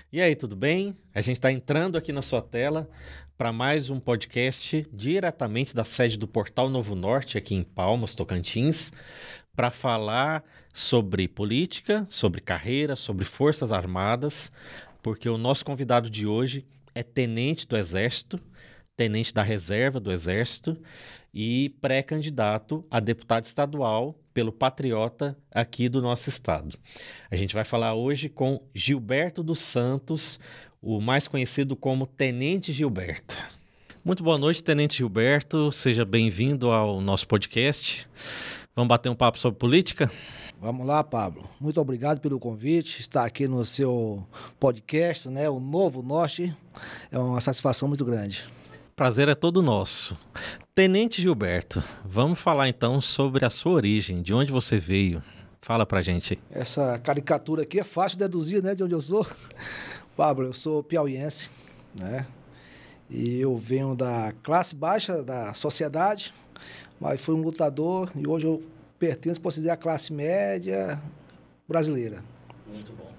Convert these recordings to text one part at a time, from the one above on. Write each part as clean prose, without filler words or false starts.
E aí, tudo bem? A gente está entrando aqui na sua tela para mais um podcast diretamente da sede do Portal Novo Norte, aqui em Palmas, Tocantins, para falar sobre política, sobre carreira, sobre Forças Armadas, porque o nosso convidado de hoje é tenente do Exército, tenente da reserva do Exército e pré-candidato a deputado estadual pelo Patriota aqui do nosso estado. A gente vai falar hoje com Gilberto dos Santos, o mais conhecido como Tenente Gilberto. Muito boa noite, Tenente Gilberto. Seja bem-vindo ao nosso podcast. Vamos bater um papo sobre política? Vamos lá, Pablo. Muito obrigado pelo convite. Estar aqui no seu podcast, né? O Novo Norte. É uma satisfação muito grande. Prazer é todo nosso. Tenente Gilberto, vamos falar então sobre a sua origem, de onde você veio. Fala pra gente. Essa caricatura aqui é fácil de deduzir, né? De onde eu sou. Pablo, eu sou piauiense, né? E eu venho da classe baixa da sociedade, mas fui um lutador e hoje eu pertenço, posso dizer, à classe média brasileira. Muito bom.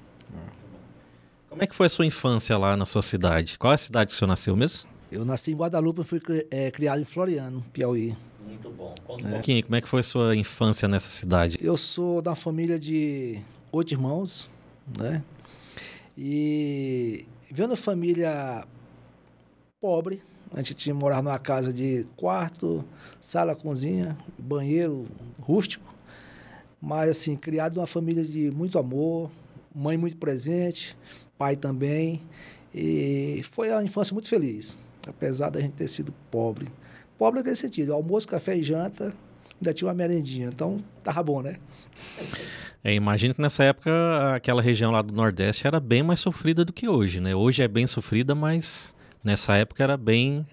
Como é que foi a sua infância lá na sua cidade? Qual é a cidade que o senhor nasceu mesmo? Eu nasci em Guadalupe e fui criado em Floriano, Piauí. Muito bom. Conta um pouquinho, como é que foi a sua infância nessa cidade? Eu sou da família de 8 irmãos, né? E vendo a família pobre, a gente morava numa casa de quarto, sala, cozinha, banheiro rústico, mas assim, criado numa família de muito amor, mãe muito presente, pai também, e foi uma infância muito feliz, apesar da gente ter sido pobre. Pobre naquele sentido, almoço, café e janta, ainda tinha uma merendinha, então tava bom, né? Imagino que nessa época aquela região lá do Nordeste era bem mais sofrida do que hoje, né? Hoje é bem sofrida, mas nessa época era bem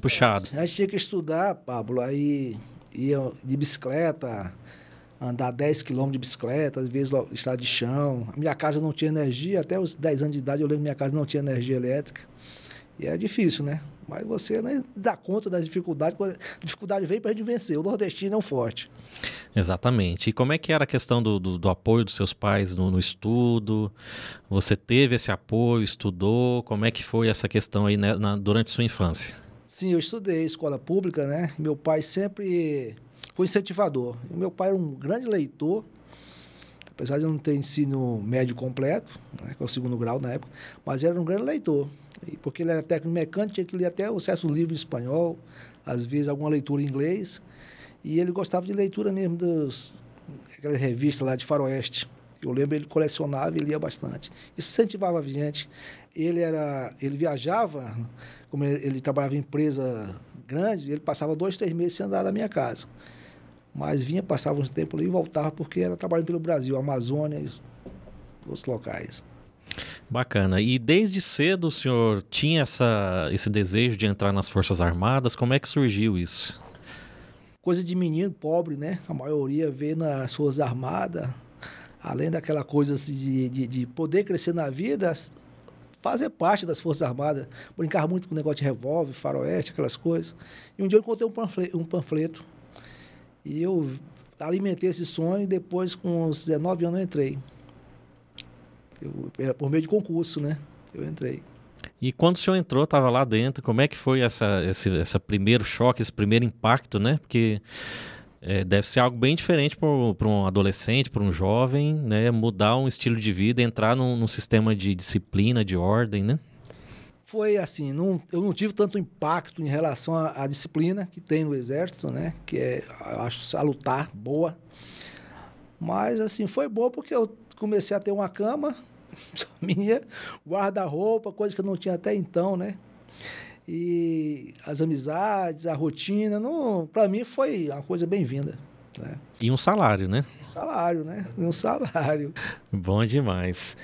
puxado. A gente tinha que estudar, Pablo, aí ia de bicicleta, andar 10 quilômetros de bicicleta, às vezes estrada de chão. A minha casa não tinha energia, até os 10 anos de idade eu lembro que minha casa não tinha energia elétrica. E é difícil, né? Mas você não dá conta das dificuldades, a dificuldade veio para a gente vencer. O nordestino é um forte. Exatamente. E como é que era a questão do apoio dos seus pais no estudo? Você teve esse apoio, estudou? Como é que foi essa questão aí, né, durante sua infância? Sim, eu estudei escola pública, né? Meu pai sempre foi incentivador. O meu pai era um grande leitor, apesar de não ter ensino médio completo, né, que é o segundo grau na época, mas era um grande leitor. E porque ele era técnico mecânico, tinha que ler até o certo livro em espanhol, às vezes alguma leitura em inglês. E ele gostava de leitura mesmo daquelas revistas lá de faroeste. Eu lembro, ele colecionava e lia bastante. Isso incentivava a gente. Ele viajava, como ele trabalhava em empresa grande, ele passava 2, 3 meses sem andar da minha casa. Mas vinha, passava uns tempo ali e voltava, porque era trabalhando pelo Brasil, Amazônia e outros locais. Bacana. E desde cedo o senhor tinha esse desejo de entrar nas Forças Armadas? Como é que surgiu isso? Coisa de menino pobre, né? A maioria vê nas Forças Armadas, além daquela coisa assim, de poder crescer na vida, fazer parte das Forças Armadas. Brincava muito com o negócio de revólver, faroeste, aquelas coisas. E um dia eu encontrei um panfleto. E eu alimentei esse sonho e depois, com uns 19 anos, eu entrei. Por meio de concurso, né? Eu entrei. E quando o senhor entrou, estava lá dentro, como é que foi esse primeiro choque, esse primeiro impacto, né? Porque deve ser algo bem diferente para um adolescente, para um jovem, né? Mudar um estilo de vida, entrar num sistema de disciplina, de ordem, né? Foi assim, eu não tive tanto impacto em relação à disciplina que tem no Exército, né? Que eu acho salutar, boa. Mas, assim, foi bom porque eu comecei a ter uma cama minha, guarda-roupa, coisa que eu não tinha até então, né? E as amizades, a rotina, para mim foi uma coisa bem-vinda, né? E um salário, né? Salário, né? Um salário. Bom demais.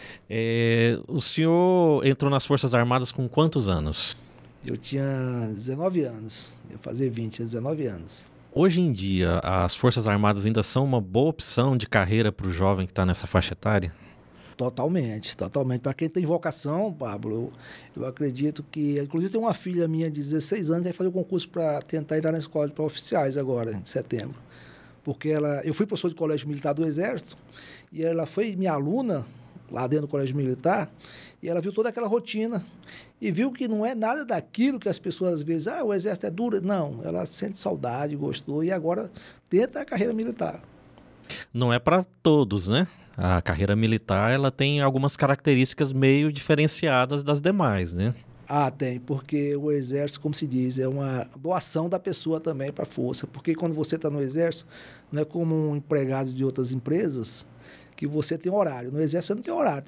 O senhor entrou nas Forças Armadas com quantos anos? Eu tinha 19 anos. Eu ia fazer 20, tinha 19 anos. Hoje em dia, as Forças Armadas ainda são uma boa opção de carreira para o jovem que está nessa faixa etária? Totalmente, totalmente. Para quem tem vocação, Pablo, eu acredito que... Inclusive, tem uma filha minha de 16 anos que vai fazer o concurso para tentar entrar na escola para oficiais agora, em setembro. Porque eu fui professor de colégio militar do Exército e ela foi minha aluna lá dentro do colégio militar, e ela viu toda aquela rotina e viu que não é nada daquilo que as pessoas às vezes, o exército é duro. Não, ela sente saudade, gostou e agora tenta a carreira militar. Não é para todos, né? A carreira militar, ela tem algumas características meio diferenciadas das demais, né? Tem, porque o exército, como se diz, é uma doação da pessoa também para a força. Porque quando você está no exército, não é como um empregado de outras empresas, que você tem horário. No exército você não tem horário.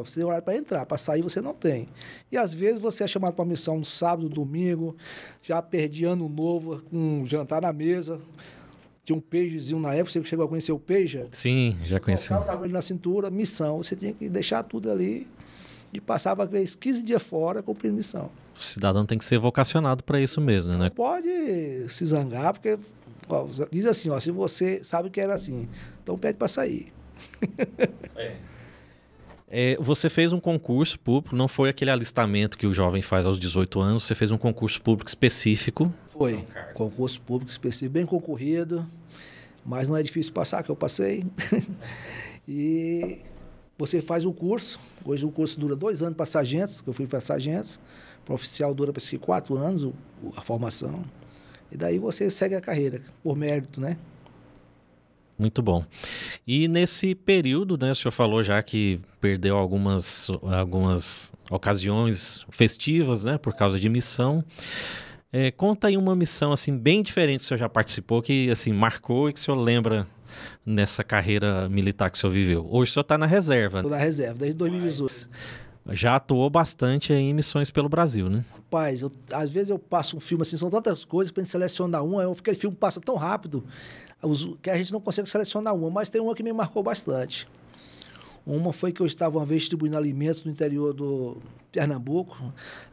Você tem horário para entrar, para sair você não tem. E às vezes você é chamado para missão no sábado, no domingo, já perdi ano novo, com um jantar na mesa. Tinha um pagerzinho na época, você chegou a conhecer o pager? Sim, já conheci. Colocava ele na cintura, missão, você tinha que deixar tudo ali. E passava, às vezes, 15 dias fora cumprindo missão. O cidadão tem que ser vocacionado para isso mesmo, né? Não pode se zangar, porque diz assim, se você sabe que era assim, então pede para sair. Você fez um concurso público, não foi aquele alistamento que o jovem faz aos 18 anos, você fez um concurso público específico. Foi, concurso público específico, bem concorrido, mas não é difícil passar, que eu passei. E você faz o curso, hoje o curso dura 2 anos para sargentos, que eu fui para sargentos, para oficial dura para 4 anos a formação, e daí você segue a carreira, por mérito, né? Muito bom. E nesse período, né, o senhor falou já que perdeu algumas ocasiões festivas, né, por causa de missão. Conta aí uma missão assim bem diferente que o senhor já participou, que assim marcou e que o senhor lembra nessa carreira militar que o senhor viveu. Hoje o senhor está na reserva. Estou na reserva, desde 2018. Já atuou bastante em missões pelo Brasil, né? Rapaz, às vezes eu passo um filme assim, são tantas coisas, para a gente selecionar uma, aquele filme passa tão rápido que a gente não consegue selecionar uma, mas tem uma que me marcou bastante. Uma foi que eu estava uma vez distribuindo alimentos no interior do Pernambuco,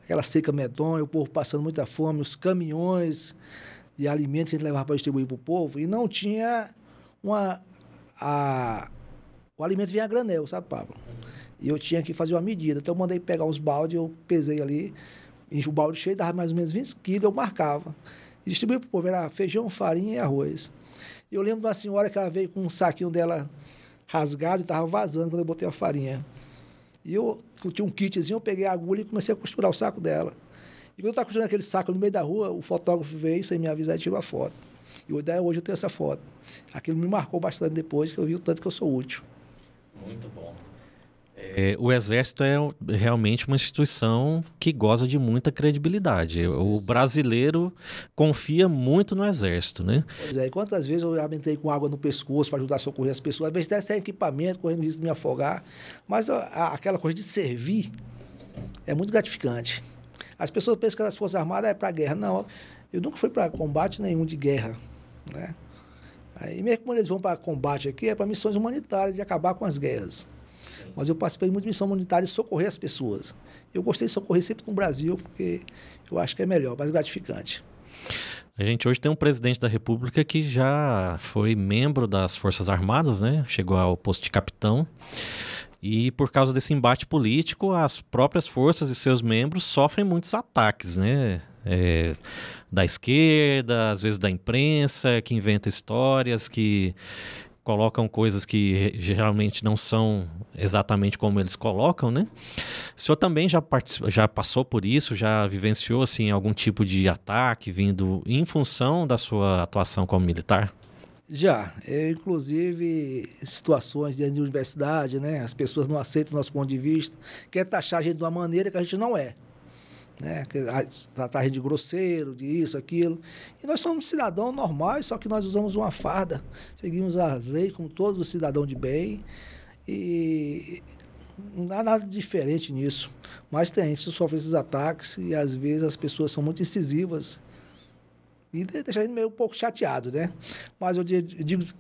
aquela seca medonha, o povo passando muita fome, os caminhões de alimentos que a gente levava para distribuir para o povo, e não tinha o alimento vinha a granel, sabe, Pablo? E eu tinha que fazer uma medida, então eu mandei pegar uns baldes, eu pesei ali, enchi o balde cheio, dava mais ou menos 20 quilos, eu marcava. E distribuí para o povo, era feijão, farinha e arroz. Eu lembro de uma senhora que ela veio com um saquinho dela rasgado e estava vazando quando eu botei a farinha. E eu tinha um kitzinho, eu peguei a agulha e comecei a costurar o saco dela. E quando eu estava costurando aquele saco no meio da rua, o fotógrafo veio, sem me avisar, e tirou a foto. E hoje eu tenho essa foto. Aquilo me marcou bastante depois, que eu vi o tanto que eu sou útil. Muito bom. O Exército é realmente uma instituição que goza de muita credibilidade. O brasileiro confia muito no Exército, né? Pois é, e quantas vezes eu já entrei com água no pescoço para ajudar a socorrer as pessoas, às vezes até sem equipamento, correndo risco de me afogar, mas aquela coisa de servir é muito gratificante. As pessoas pensam que as Forças Armadas é para guerra. Não, eu nunca fui para combate nenhum de guerra, né? Aí mesmo quando eles vão para combate aqui, é para missões humanitárias, de acabar com as guerras. Mas eu participei muito de missão humanitária e socorrer as pessoas. Eu gostei de socorrer sempre no Brasil, porque eu acho que é melhor, mais gratificante. A gente hoje tem um presidente da República que já foi membro das Forças Armadas, né? Chegou ao posto de capitão. E por causa desse embate político, as próprias forças e seus membros sofrem muitos ataques, né? Da esquerda, às vezes da imprensa, que inventa histórias, que colocam coisas que geralmente não são exatamente como eles colocam, né? O senhor também já passou por isso, já vivenciou assim, algum tipo de ataque vindo em função da sua atuação como militar? Já. Inclusive, situações de universidade, né? As pessoas não aceitam o nosso ponto de vista, querem taxar a gente de uma maneira que a gente não é. Né? Tratar a gente de grosseiro, de isso, aquilo. E nós somos cidadãos normais, só que nós usamos uma farda, seguimos as leis como todos os cidadãos de bem, e não há nada diferente nisso. Mas a gente sofre esses ataques e às vezes as pessoas são muito incisivas e deixa a gente meio um pouco chateado, né? Mas eu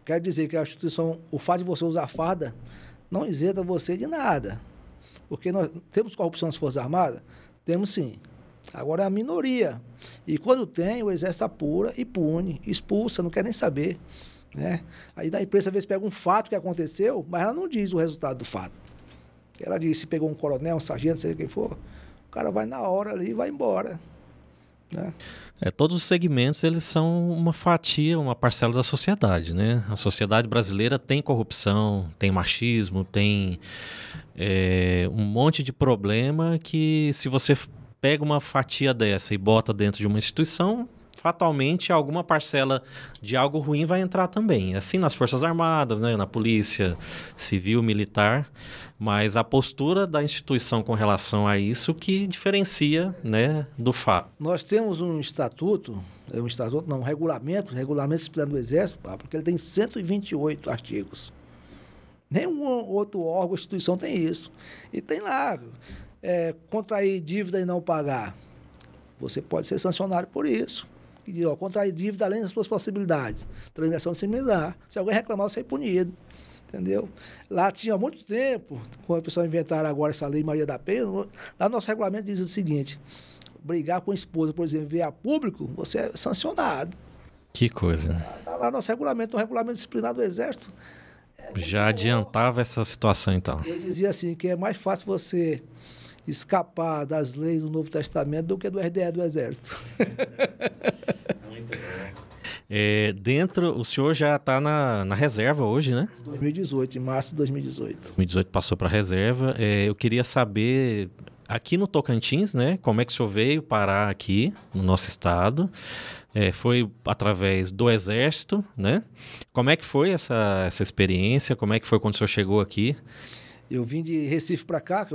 quero dizer que a instituição, o fato de você usar farda, não isenta você de nada. Porque nós temos corrupção nas Forças Armadas? Temos sim. Agora é a minoria. E quando tem, o Exército apura e pune, expulsa, não quer nem saber. Né? Aí da imprensa, às vezes, pega um fato que aconteceu, mas ela não diz o resultado do fato. Ela diz se pegou um coronel, um sargento, seja quem for, o cara vai na hora ali e vai embora. né? Todos os segmentos, eles são uma fatia, uma parcela da sociedade, né? A sociedade brasileira tem corrupção, tem machismo, tem um monte de problema que, se você pega uma fatia dessa e bota dentro de uma instituição, fatalmente alguma parcela de algo ruim vai entrar também. Assim nas Forças Armadas, né? Na Polícia Civil, Militar, mas a postura da instituição com relação a isso que diferencia, né, do fato. Nós temos um regulamento disciplinar do Exército, porque ele tem 128 artigos. Nenhum outro órgão ou instituição tem isso. E tem lá, contrair dívida e não pagar. Você pode ser sancionado por isso. Contrair dívida além das suas possibilidades. Transgressão disciplinar. Se alguém reclamar, você é punido. Entendeu? Lá tinha muito tempo, quando a pessoa inventaram agora essa lei Maria da Penha, lá nosso regulamento diz o seguinte: brigar com a esposa, por exemplo, via público, você é sancionado. Que coisa. Está lá nosso regulamento, o regulamento disciplinar do Exército. Já adiantava essa situação, então. Eu dizia assim, que é mais fácil você escapar das leis do Novo Testamento do que do RDE do Exército. Muito bom. O senhor já está na reserva hoje, né? 2018, em março de 2018. 2018 passou para a reserva. Eu queria saber, aqui no Tocantins, né? Como é que o senhor veio parar aqui no nosso estado? Foi através do Exército, né? Como é que foi essa experiência? Como é que foi quando o senhor chegou aqui? Eu vim de Recife para cá,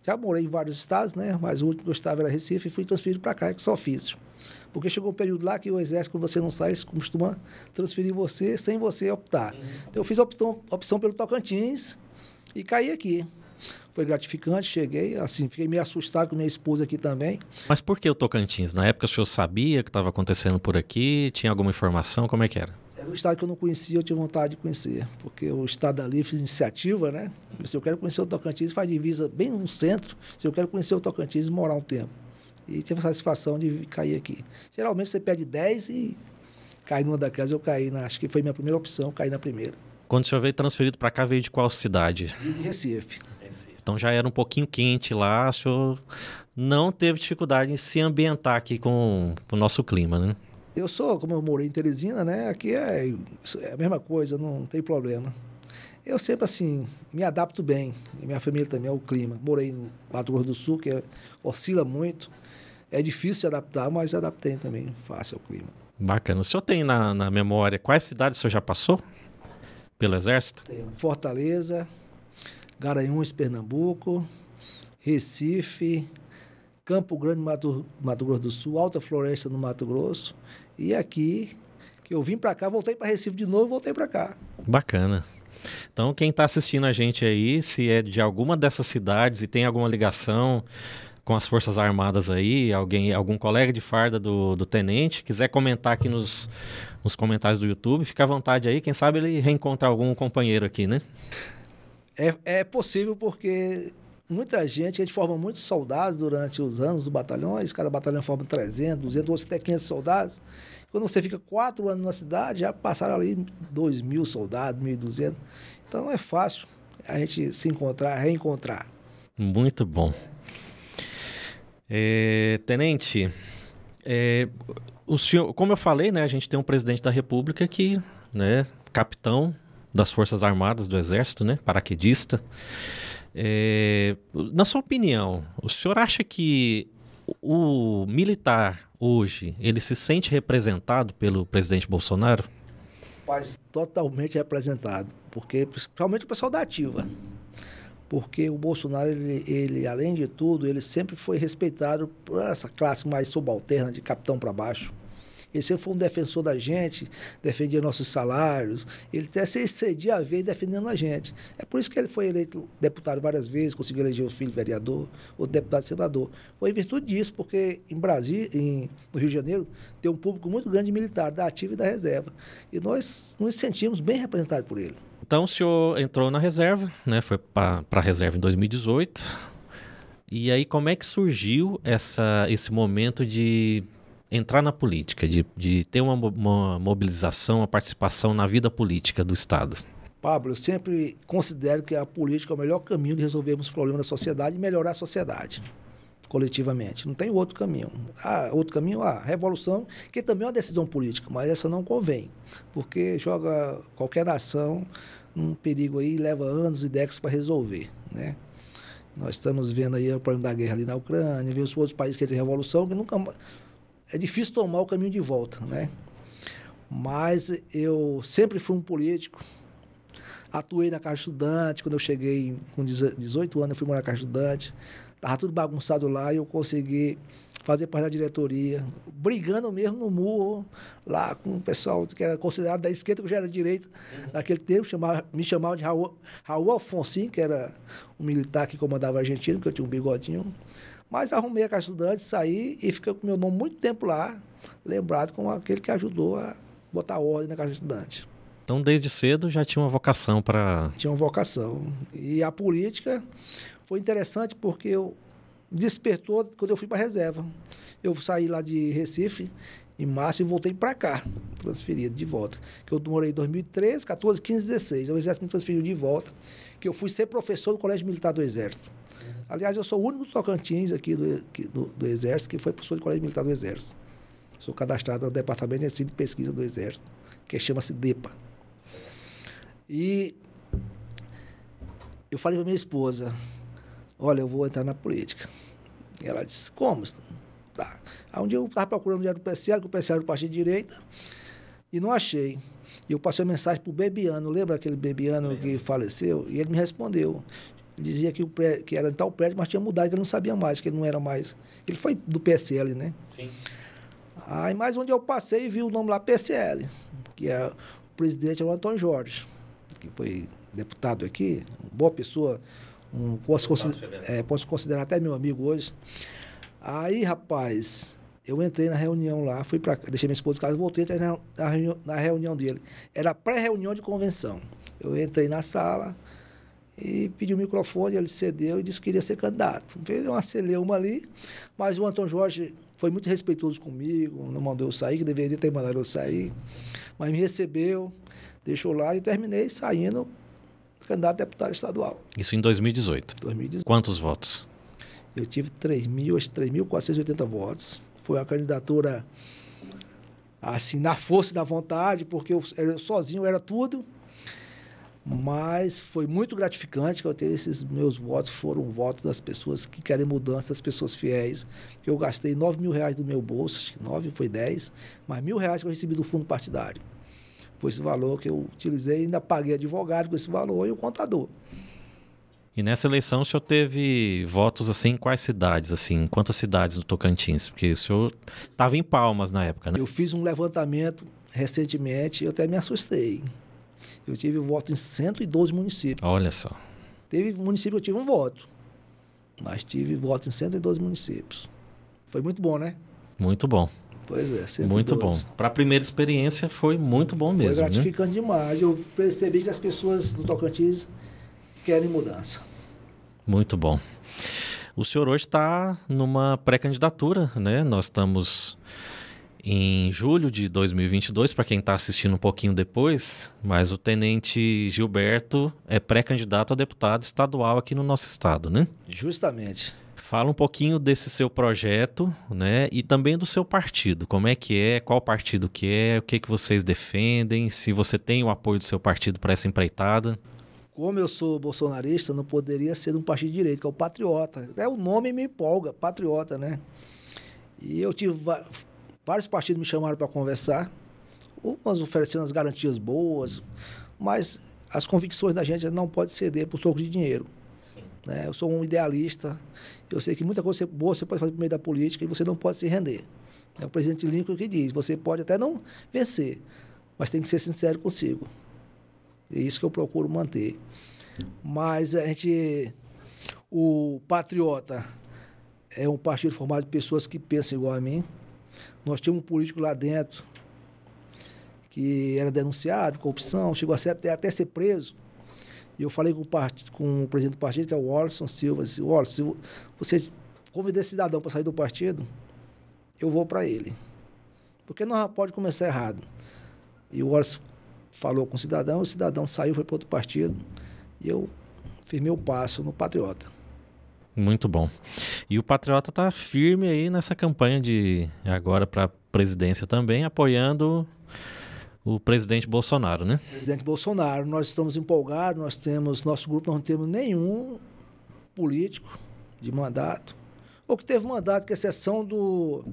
já morei em vários estados, né? Mas o último que eu estava era Recife e fui transferido para cá, que sou ofício. Porque chegou um período lá que o Exército, quando você não sai, eles costumam transferir você sem você optar. Então eu fiz a opção pelo Tocantins e caí aqui. Foi gratificante, cheguei, assim, fiquei meio assustado com minha esposa aqui também. Mas por que o Tocantins? Na época o senhor sabia que estava acontecendo por aqui? Tinha alguma informação? Como é que era? Era um estado que eu não conhecia, eu tinha vontade de conhecer. Porque o estado ali fez iniciativa, né? Se eu quero conhecer o Tocantins, faz divisa bem no centro. Se eu quero conhecer o Tocantins, morar um tempo. E tive a satisfação de cair aqui. Geralmente você pede 10 e cai numa daquelas. Eu caí, acho que foi minha primeira opção, caí na primeira. Quando o senhor veio transferido para cá, veio de qual cidade? Vim de Recife. Então já era um pouquinho quente lá, o senhor não teve dificuldade em se ambientar aqui com o nosso clima, né? Como eu morei em Teresina, né? Aqui é a mesma coisa, não tem problema. Eu sempre, assim, me adapto bem. E minha família também, ao clima. Morei no Mato Grosso do Sul, que oscila muito. É difícil se adaptar, mas adaptei também fácil ao clima. Bacana. O senhor tem na memória quais cidades o senhor já passou pelo Exército? Tenho Fortaleza, Garanhuns, Pernambuco, Recife, Campo Grande, Mato Grosso do Sul, Alta Floresta, no Mato Grosso. E aqui, que eu vim para cá, voltei para Recife de novo, voltei para cá. Bacana. Então, quem está assistindo a gente aí, se é de alguma dessas cidades e tem alguma ligação com as Forças Armadas aí, algum colega de farda do tenente, quiser comentar aqui nos comentários do YouTube, fica à vontade aí, quem sabe ele reencontrar algum companheiro aqui, né? É possível porque muita gente, a gente forma muitos soldados durante os anos dos batalhões, cada batalhão forma 300, 200, ou até 500 soldados. Quando você fica 4 anos na cidade, já passaram ali 2.000 soldados, 1.200. Então é fácil a gente se encontrar, reencontrar. Muito bom. Tenente, o senhor, como eu falei, né, a gente tem um presidente da República que, né, capitão das Forças Armadas do Exército, né, paraquedista. Na sua opinião, o senhor acha que o militar hoje, ele se sente representado pelo presidente Bolsonaro? Mas totalmente representado, porque principalmente o pessoal da ativa. Porque o Bolsonaro, ele, além de tudo, ele sempre foi respeitado por essa classe mais subalterna, de capitão para baixo. Ele sempre foi um defensor da gente, defendia nossos salários, ele até se excedia a ver defendendo a gente. É por isso que ele foi eleito deputado várias vezes, conseguiu eleger o filho vereador, outro deputado senador. Foi em virtude disso, porque em Brasília, no Rio de Janeiro, tem um público muito grande de militar, da ativa e da reserva. E nós nos sentimos bem representados por ele. Então o senhor entrou na reserva, né? Foi para a reserva em 2018. E aí como é que surgiu esse momento de entrar na política, de ter uma mobilização, uma participação na vida política do Estado? Pablo, eu sempre considero que a política é o melhor caminho de resolvermos os problemas da sociedade e melhorar a sociedade. coletivamente. Não tem outro caminho. Outro caminho, a revolução, que também é uma decisão política, mas essa não convém, porque joga qualquer nação num perigo aí, leva anos e décadas para resolver, né? Nós estamos vendo aí o problema da guerra ali na Ucrânia, vemos outros países que têm revolução, que nunca... É difícil tomar o caminho de volta, né? Mas eu sempre fui um político, atuei na Caixa Estudante, quando eu cheguei com 18 anos, eu fui morar na Caixa Estudante, estava tudo bagunçado lá e eu consegui fazer parte da diretoria, brigando mesmo no murro, lá com o pessoal que era considerado da esquerda, que já era direita, naquele tempo, me chamavam de Raul Alfonsin, que era um militar que comandava a Argentina, porque eu tinha um bigodinho. Mas arrumei a Caixa Estudante, saí e fiquei com meu nome muito tempo lá, lembrado como aquele que ajudou a botar ordem na Caixa Estudante. Então, desde cedo já tinha uma vocação para... Tinha uma vocação. E a política foi interessante porque eu despertou quando eu fui para a reserva. Eu saí lá de Recife em março e voltei para cá, transferido de volta. Que eu morei em 2013, 14, 15, 16. O Exército me transferiu de volta, que eu fui ser professor do Colégio Militar do Exército. Aliás, eu sou o único Tocantins aqui do Exército que foi professor do Colégio Militar do Exército. Sou cadastrado no Departamento de Ensino e Pesquisa do Exército, que chama-se DEPA. E eu falei para minha esposa, olha, eu vou entrar na política. E ela disse, como? Tá. Aí um dia eu estava procurando o do PSL, que o PSL era do Partido de Direita, e não achei. E eu passei uma mensagem para o Bebiano, lembra aquele Bebiano que faleceu? E ele me respondeu. Ele dizia que era em tal prédio, mas tinha mudado, que ele não sabia mais, que ele não era mais... Ele foi do PSL, né? Sim. Aí, mais onde eu passei, vi o nome lá, PSL, que é o presidente, é o Antônio Jorge, que foi deputado aqui, uma boa pessoa, posso considerar até meu amigo hoje. Aí, rapaz, eu entrei na reunião lá, fui para deixei minha esposa em casa, voltei na reunião dele. Era pré-reunião de convenção. Eu entrei na sala e pedi o microfone, ele cedeu e disse que queria ser candidato. Fez uma celeuma ali, mas o Antônio Jorge foi muito respeitoso comigo, não mandou eu sair, que deveria ter mandado eu sair, mas me recebeu, deixou lá e terminei saindo candidato a deputado estadual. Isso em 2018? 2018. Quantos votos? Eu tive 3.480 votos. Foi uma candidatura, assim, na força e da vontade, porque eu sozinho era tudo, mas foi muito gratificante que eu teve esses meus votos, foram votos das pessoas que querem mudança, das pessoas fiéis, que eu gastei R$9.000 do meu bolso, acho que 9 foi 10, mas R$1.000 que eu recebi do fundo partidário. Foi esse valor que eu utilizei, ainda paguei advogado com esse valor e o contador. E nessa eleição o senhor teve votos assim em quais cidades, assim, quantas cidades do Tocantins? Porque o senhor estava em Palmas na época, né? Eu fiz um levantamento recentemente e eu até me assustei. Eu tive voto em 112 municípios. Olha só. Teve município que eu tive um voto, mas tive voto em 112 municípios. Foi muito bom, né? Muito bom. Pois é, 112. Muito bom. Para a primeira experiência foi muito bom mesmo. Foi gratificante demais. Eu percebi que as pessoas do Tocantins querem mudança. Muito bom. O senhor hoje está numa pré-candidatura, né? Nós estamos em julho de 2022, para quem está assistindo um pouquinho depois, mas o tenente Gilberto é pré-candidato a deputado estadual aqui no nosso estado, né? Justamente. Fala um pouquinho desse seu projeto, né? E também do seu partido. Como é que é, qual partido que é, o que vocês defendem, se você tem o apoio do seu partido para essa empreitada. Como eu sou bolsonarista, não poderia ser de um partido de direita, que é o Patriota. O nome me empolga, Patriota, né? E eu tive... Vários partidos me chamaram para conversar, umas oferecendo as garantias boas, mas as convicções da gente não pode ceder por troco de dinheiro. Né? Eu sou um idealista, eu sei que muita coisa boa você pode fazer por meio da política e você não pode se render. É o presidente Lincoln que diz, você pode até não vencer, mas tem que ser sincero consigo. É isso que eu procuro manter. Mas o Patriota é um partido formado de pessoas que pensam igual a mim. Nós tínhamos um político lá dentro que era denunciado, corrupção, chegou até ser preso. E eu falei com o presidente do partido, que é o Wallace Silva, disse, Wallace, se você convidar esse cidadão para sair do partido, eu vou para ele. Porque não pode começar errado. E o Wallace falou com o cidadão saiu, foi para outro partido, e eu firmei o passo no Patriota. Muito bom. E o Patriota está firme aí nessa campanha de agora para a presidência também, apoiando o presidente Bolsonaro, né? Presidente Bolsonaro, nós estamos empolgados, nosso grupo não temos nenhum político de mandato, ou que teve mandato, com exceção do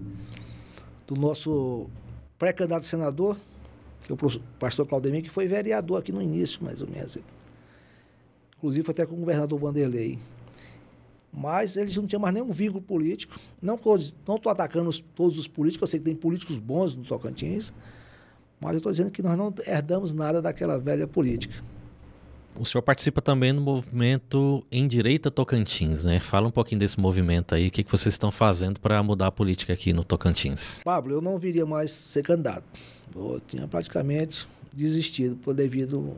nosso pré-candidato a senador, que é o pastor Claudemir, que foi vereador aqui no início, mais ou menos. Inclusive foi até com o governador Vanderlei. Mas eles não tinham mais nenhum vínculo político. Não estou atacando todos os políticos, eu sei que tem políticos bons no Tocantins, mas eu estou dizendo que nós não herdamos nada daquela velha política. O senhor participa também do movimento Endireita Tocantins, né? Fala um pouquinho desse movimento aí, o que vocês estão fazendo para mudar a política aqui no Tocantins? Pablo, eu não viria mais ser candidato. Eu tinha praticamente desistido devido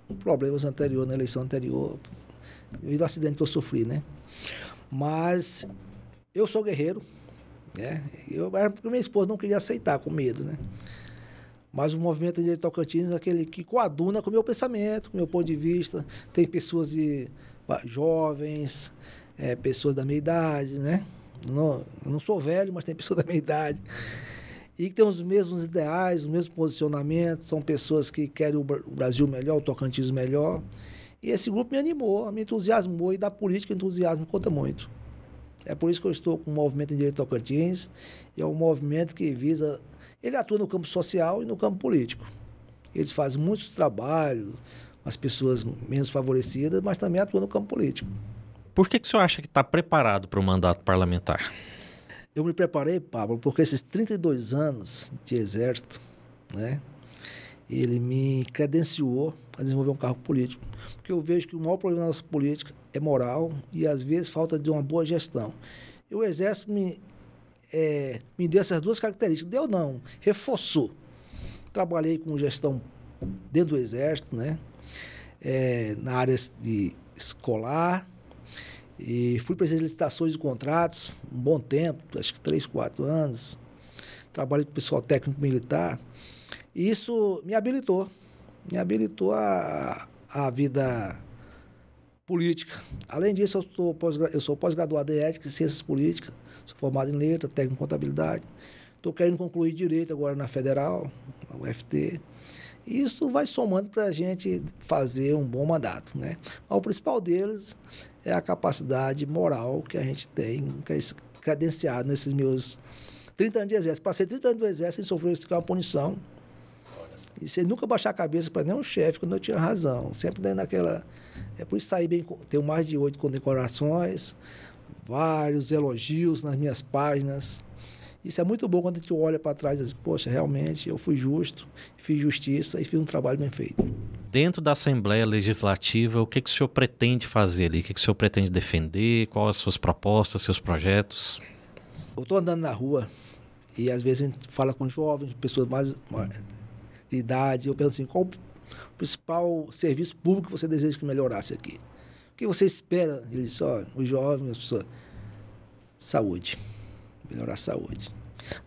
a problemas anteriores, na eleição anterior, devido ao acidente que eu sofri, né? Mas eu sou guerreiro, né? Era porque minha esposa não queria aceitar, com medo, né? Mas o movimento de Tocantins é aquele que coaduna com o meu pensamento, com o meu ponto de vista. Tem pessoas jovens, pessoas da minha idade, né? Eu não sou velho, mas tem pessoas da minha idade. E que tem os mesmos ideais, os mesmos posicionamentos. São pessoas que querem o Brasil melhor, o Tocantins melhor. E esse grupo me animou, me entusiasmou. E da política, o entusiasmo conta muito. É por isso que eu estou com o Movimento em Direito Tocantins. E é um movimento que visa... Ele atua no campo social e no campo político. Eles fazem muitos trabalhos, as pessoas menos favorecidas, mas também atuam no campo político. Por que o senhor acha que está preparado para o mandato parlamentar? Eu me preparei, Pablo, porque esses 32 anos de exército, né, ele me credenciou a desenvolver um cargo político. Porque eu vejo que o maior problema da nossa política é moral e, às vezes, falta de uma boa gestão. E o exército me deu essas duas características. Deu não, reforçou. Trabalhei com gestão dentro do Exército, né? Na área de escolar, e fui presidente de licitações de contratos, um bom tempo, acho que 3, 4 anos. Trabalhei com o pessoal técnico militar. E isso me habilitou a vida política. Além disso, eu sou pós-graduado em Ética e Ciências Políticas, sou formado em Letra, técnico em Contabilidade. Estou querendo concluir Direito agora na Federal, na UFT. E isso vai somando para a gente fazer um bom mandato, né? Mas o principal deles é a capacidade moral que a gente tem, credenciado nesses meus 30 anos de exército. Passei 30 anos no exército sem sofrer uma punição. E sem nunca baixar a cabeça para nenhum chefe quando eu tinha razão. Sempre dando aquela... É por isso sair bem... Tenho mais de 8 condecorações, vários elogios nas minhas páginas. Isso é muito bom quando a gente olha para trás e diz, poxa, realmente eu fui justo, fiz justiça e fiz um trabalho bem feito. Dentro da Assembleia Legislativa, o que o senhor pretende fazer ali? O que o senhor pretende defender? Quais as suas propostas, seus projetos? Eu estou andando na rua e às vezes a gente fala com jovens, pessoas mais de idade. Eu penso assim, qual o principal serviço público que você deseja que melhorasse aqui? O que você espera? Eles dizem, olha, os jovens, as pessoas... Saúde. Melhorar a saúde.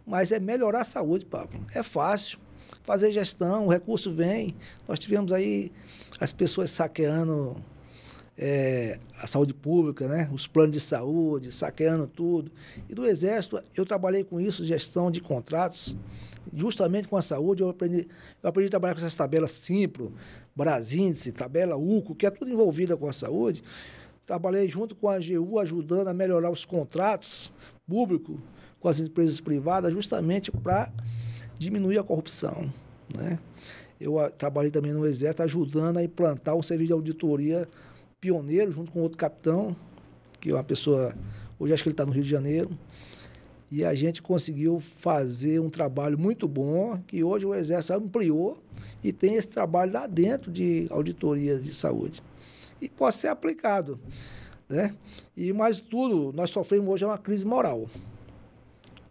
Mas é melhorar a saúde, Pablo. É fácil. Fazer gestão, o recurso vem. Nós tivemos aí as pessoas saqueando a saúde pública, né? Os planos de saúde, saqueando tudo. E do Exército, eu trabalhei com isso, gestão de contratos, justamente com a saúde. Eu aprendi a trabalhar com essas tabelas Simpro, Brasíndice, tabela UCO, que é tudo envolvida com a saúde. Trabalhei junto com a AGU, ajudando a melhorar os contratos públicos com as empresas privadas, justamente para diminuir a corrupção, né? Eu trabalhei também no Exército, ajudando a implantar um serviço de auditoria pioneiro, junto com outro capitão, que é uma pessoa, hoje acho que ele está no Rio de Janeiro, e a gente conseguiu fazer um trabalho muito bom, que hoje o Exército ampliou e tem esse trabalho lá dentro de auditoria de saúde. E pode ser aplicado, né? E mais tudo, nós sofremos hoje uma crise moral.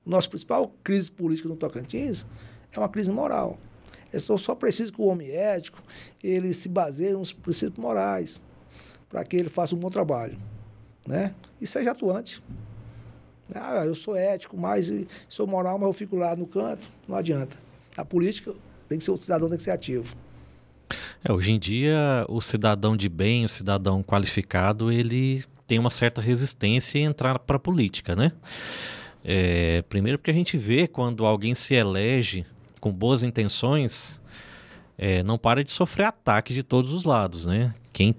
Nossa principal crise política no Tocantins é uma crise moral. Eu só preciso que o homem ético ele se baseie nos princípios morais para que ele faça um bom trabalho, né? E seja atuante. Eu sou ético, mas sou moral, mas eu fico lá no canto, não adianta. A política tem que ser, o cidadão tem que ser ativo. Hoje em dia, o cidadão de bem, o cidadão qualificado, ele tem uma certa resistência em entrar para a política, né? Primeiro porque a gente vê quando alguém se elege com boas intenções, não para de sofrer ataques de todos os lados, né? Quem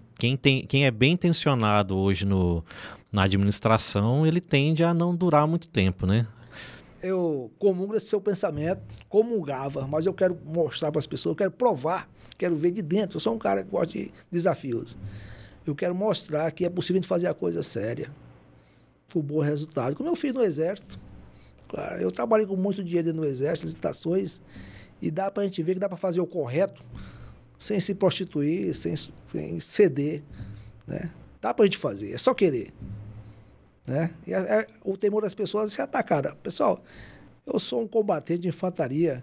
é bem intencionado hoje na administração, ele tende a não durar muito tempo, né? Eu comungo desse seu pensamento, comungava, mas eu quero mostrar para as pessoas, eu quero provar, quero ver de dentro. Eu sou um cara que gosta de desafios. Eu quero mostrar que é possível fazer a coisa séria, com bom resultado. Como eu fiz no Exército. Claro, eu trabalhei com muito dinheiro no Exército, licitações, e dá para a gente ver que dá para fazer o correto, sem se prostituir, sem ceder, né? Dá para a gente fazer, é só querer. Né? E o temor das pessoas é ser atacada. Pessoal, eu sou um combatente de infantaria,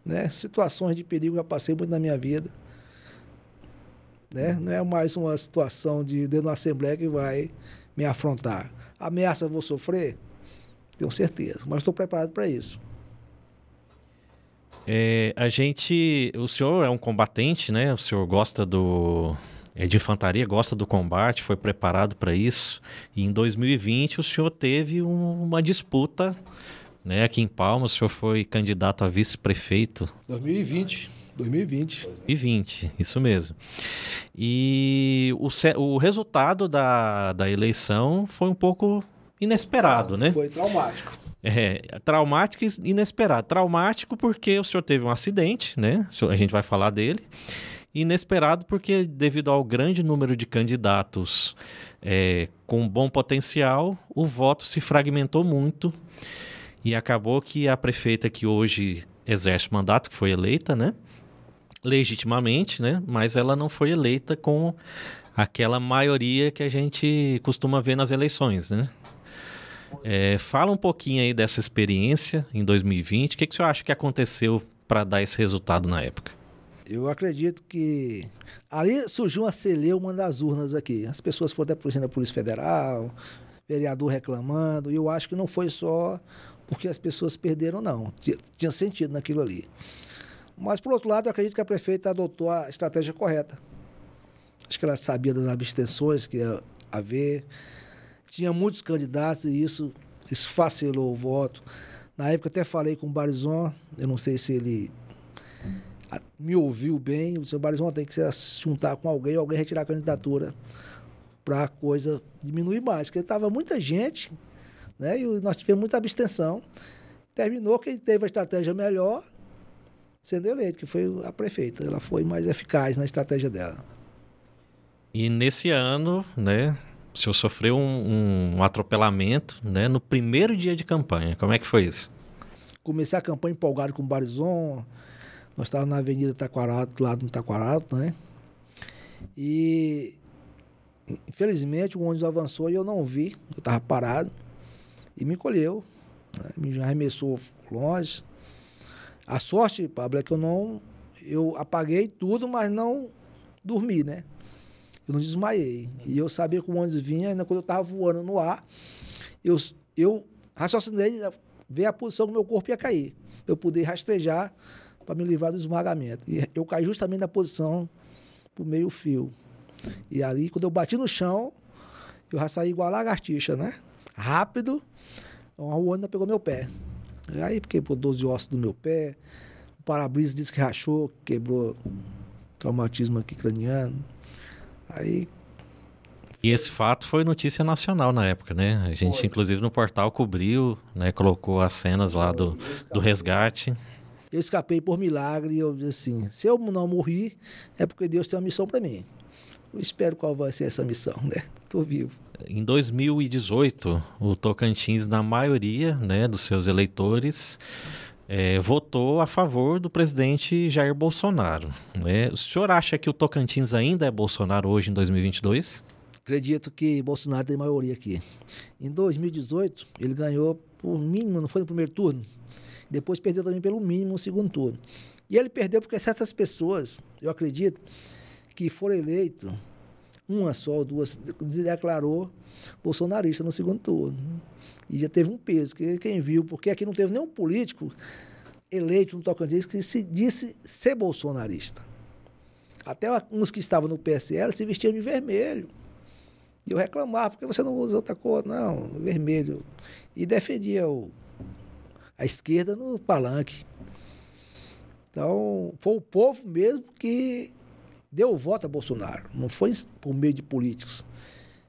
né? Situações de perigo eu já passei muito na minha vida, né? Não é mais uma situação dentro de uma assembleia que vai me afrontar. Ameaça eu vou sofrer? Tenho certeza, mas estou preparado para isso. O senhor é um combatente, né? O senhor gosta de infantaria, gosta do combate, foi preparado para isso. E em 2020 o senhor teve uma disputa, né, aqui em Palmas. O senhor foi candidato a vice-prefeito. 2020, isso mesmo. E o resultado da eleição foi um pouco inesperado, né? Foi traumático. Traumático e inesperado. Traumático porque o senhor teve um acidente, né? A gente vai falar dele. Inesperado porque, devido ao grande número de candidatos com bom potencial, o voto se fragmentou muito e acabou que a prefeita que hoje exerce o mandato, que foi eleita, né, legitimamente, né, mas ela não foi eleita com aquela maioria que a gente costuma ver nas eleições, né? Fala um pouquinho aí dessa experiência em 2020. O que o senhor acha que aconteceu para dar esse resultado na época? Eu acredito que ali surgiu uma celeuma das urnas aqui. As pessoas foram até da Polícia Federal, vereador reclamando, e eu acho que não foi só porque as pessoas perderam, não. Tinha sentido naquilo ali. Mas, por outro lado, eu acredito que a prefeita adotou a estratégia correta. Acho que ela sabia das abstenções que ia haver. Tinha muitos candidatos e isso facilitou o voto. Na época, até falei com o Barizon, eu não sei se ele me ouviu bem. O senhor Barizon tem que se juntar com alguém retirar a candidatura para a coisa diminuir mais, porque estava muita gente, né? E nós tivemos muita abstenção. Terminou quem teve a estratégia melhor sendo eleito, que foi a prefeita. Ela foi mais eficaz na estratégia dela. E nesse ano, né, o senhor sofreu um atropelamento, né, no primeiro dia de campanha. Como é que foi isso? Comecei a campanha empolgado com o Barizon. Nós estávamos na Avenida Taquarato, lá no Taquarato, né? E, infelizmente, o ônibus avançou e eu não vi. Eu estava parado e me encolheu, né? Me arremessou longe. A sorte, Pablo, é que eu apaguei tudo, mas não dormi, né? Eu não desmaiei. E eu sabia que o ônibus vinha, ainda quando eu estava voando no ar, eu raciocinei ver a posição que o meu corpo ia cair. Eu poder rastejar para me livrar do esmagamento. E eu caí justamente na posição pro meio fio. E ali, quando eu bati no chão, eu já saí igual a lagartixa, né? Rápido, o ônibus pegou meu pé. E aí quebrou 12 ossos do meu pé, o para-brisa disse que rachou, quebrou traumatismo aqui craniano. Aí... E esse fato foi notícia nacional na época, né? A gente, inclusive, no portal cobriu, né? Colocou as cenas lá do resgate. Eu escapei por milagre e eu disse assim, se eu não morri, é porque Deus tem uma missão para mim. Eu espero qual vai ser essa missão, né? Estou vivo. Em 2018, o Tocantins, na maioria, né, dos seus eleitores, votou a favor do presidente Jair Bolsonaro, né? O senhor acha que o Tocantins ainda é Bolsonaro hoje, em 2022? Acredito que Bolsonaro tem maioria aqui. Em 2018, ele ganhou por mínimo, não foi no primeiro turno? Depois perdeu também pelo mínimo no segundo turno. E ele perdeu porque certas pessoas, eu acredito, que foram eleitos, uma só ou duas, declarou bolsonarista no segundo turno. E já teve um peso, que quem viu, porque aqui não teve nenhum político eleito no Tocantins que se disse ser bolsonarista. Até uns que estavam no PSL se vestiam de vermelho. E eu reclamava, porque você não usa outra cor? Não, vermelho. E defendia a esquerda no palanque. Então, foi o povo mesmo que deu o voto a Bolsonaro. Não foi por meio de políticos.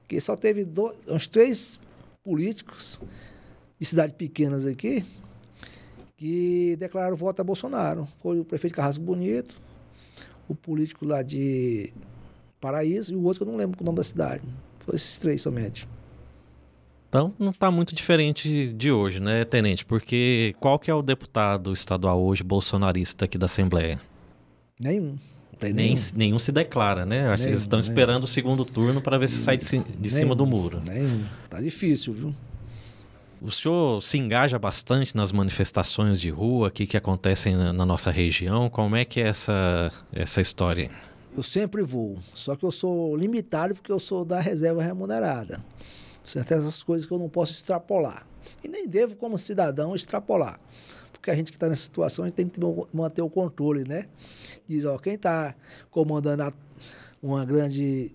Porque só teve uns 3 políticos de cidades pequenas aqui que declararam voto a Bolsonaro. Foi o prefeito Carrasco Bonito, o político lá de Paraíso e o outro que eu não lembro o nome da cidade. Foi esses 3 somente. Então não está muito diferente de hoje, né, Tenente? Porque qual que é o deputado estadual hoje bolsonarista aqui da Assembleia? Nenhum. Nenhum se declara, né? Acho que eles estão esperando o segundo turno para ver se sai de cima do muro. Nenhum. Tá difícil, viu? O senhor se engaja bastante nas manifestações de rua aqui que acontecem na nossa região? Como é que é essa história? Eu sempre vou, só que eu sou limitado porque eu sou da reserva remunerada. Certas coisas que eu não posso extrapolar. E nem devo, como cidadão, extrapolar. Porque a gente que está nessa situação, a gente tem que manter o controle, né? Diz, ó, quem está comandando uma grande